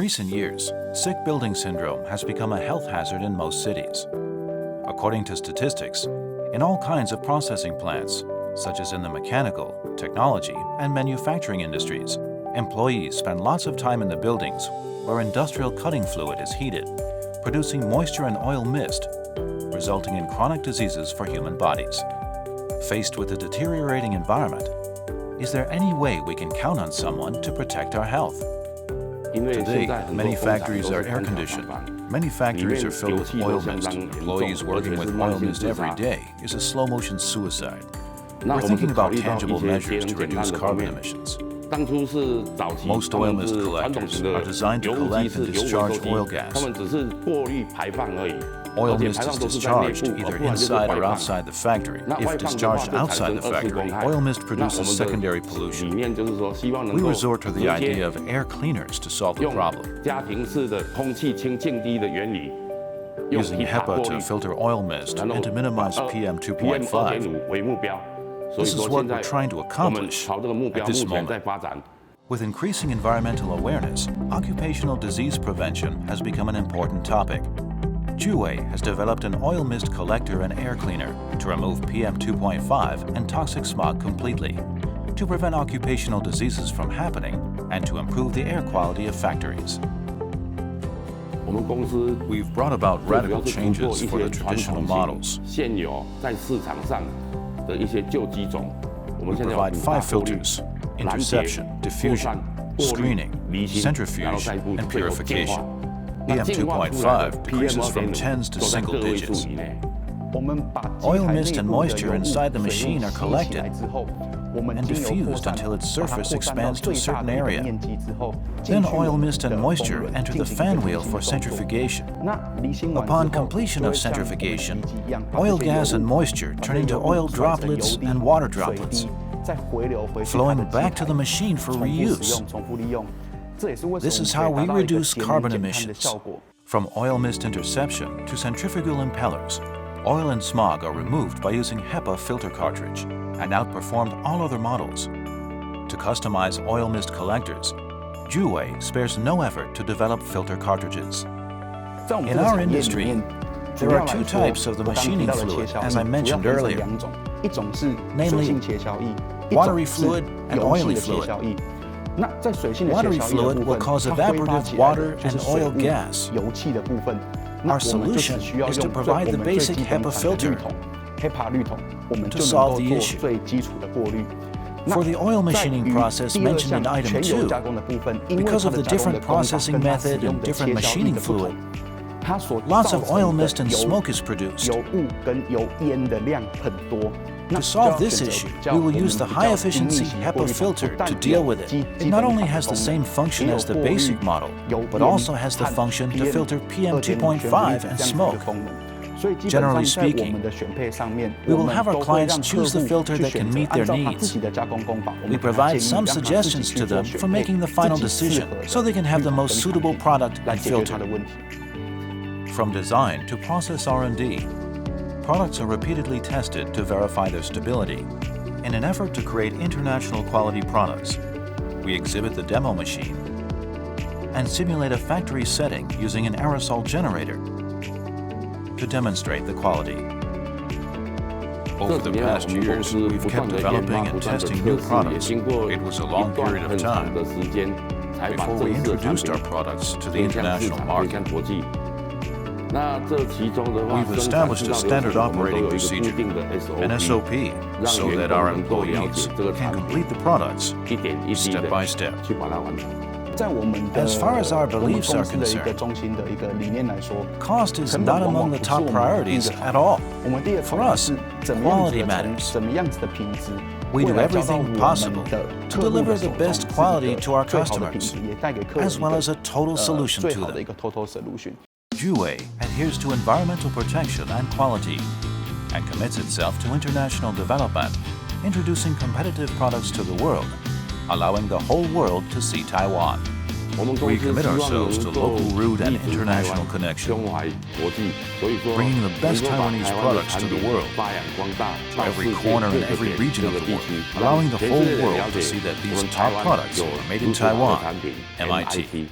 recent years, sick building syndrome has become a health hazard in most cities. According to statistics, in all kinds of processing plants, such as in the mechanical, technology, and manufacturing industries, employees spend lots of time in the buildings where industrial cutting fluid is heated, producing moisture and oil mist, resulting in chronic diseases for human bodies. Faced with a deteriorating environment, is there any way we can count on someone to protect our health? Today, many factories are air-conditioned. Many factories are filled with oil mist. Employees working with oil mist every day is a slow-motion suicide. We're thinking about tangible measures to reduce carbon emissions. Most oil mist collectors are designed to collect and discharge oil gas. Oil mist is discharged either inside or outside the factory. If discharged outside the factory, oil mist produces secondary pollution. We resort to the idea of air cleaners to solve the problem. Using HEPA to filter oil mist and to minimize PM2.5. This is what we're trying to accomplish at this moment. With increasing environmental awareness, occupational disease prevention has become an important topic. JU-WEI has developed an oil mist collector and air cleaner to remove PM2.5 and toxic smog completely, to prevent occupational diseases from happening and to improve the air quality of factories. We've brought about radical changes for the traditional models. We provide 5 filters: interception, diffusion, screening, centrifuge, and purification. PM2.5 decreases from tens to single digits. Oil mist and moisture inside the machine are collected and diffused until its surface expands to a certain area. Then oil mist and moisture enter the fan wheel for centrifugation. Upon completion of centrifugation, oil gas and moisture turn into oil droplets and water droplets, flowing back to the machine for reuse. This is how we reduce carbon emissions. From oil mist interception to centrifugal impellers, oil and smog are removed by using HEPA filter cartridge and outperformed all other models. To customize oil mist collectors, JU-WEI spares no effort to develop filter cartridges. In our industry, there are 2 types of the machining fluid, as I mentioned earlier, namely watery fluid and oily fluid. Watery fluid will cause evaporative water and oil gas. Our solution is to provide the basic HEPA filter to solve the issue. For the oil machining process mentioned in item 2, because of the different processing method and different machining fluid, lots of oil mist and smoke is produced. To solve this issue, we will use the high-efficiency HEPA filter to deal with it. It not only has the same function as the basic model, but also has the function to filter PM2.5 and smoke. Generally speaking, we will have our clients choose the filter that can meet their needs. We provide some suggestions to them for making the final decision, so they can have the most suitable product and filter. From design to process R&D, products are repeatedly tested to verify their stability. In an effort to create international quality products, we exhibit the demo machine and simulate a factory setting using an aerosol generator to demonstrate the quality. Over the past years, we've kept developing and testing new products. It was a long period of time before we introduced our products to the international market. We've established a standard operating procedure, an SOP, so that our employees can complete the products step by step. As far as our beliefs are concerned, cost is not among the top priorities at all. For us, quality matters. We do everything possible to deliver the best quality to our customers, as well as a total solution to them. JU-WEI adheres to environmental protection and quality and commits itself to international development, introducing competitive products to the world, allowing the whole world to see Taiwan. We commit ourselves to local route and international connection, bringing the best Taiwanese products to the world, to every corner and every region of the world, allowing the whole world to see that these top products are made in Taiwan, MIT.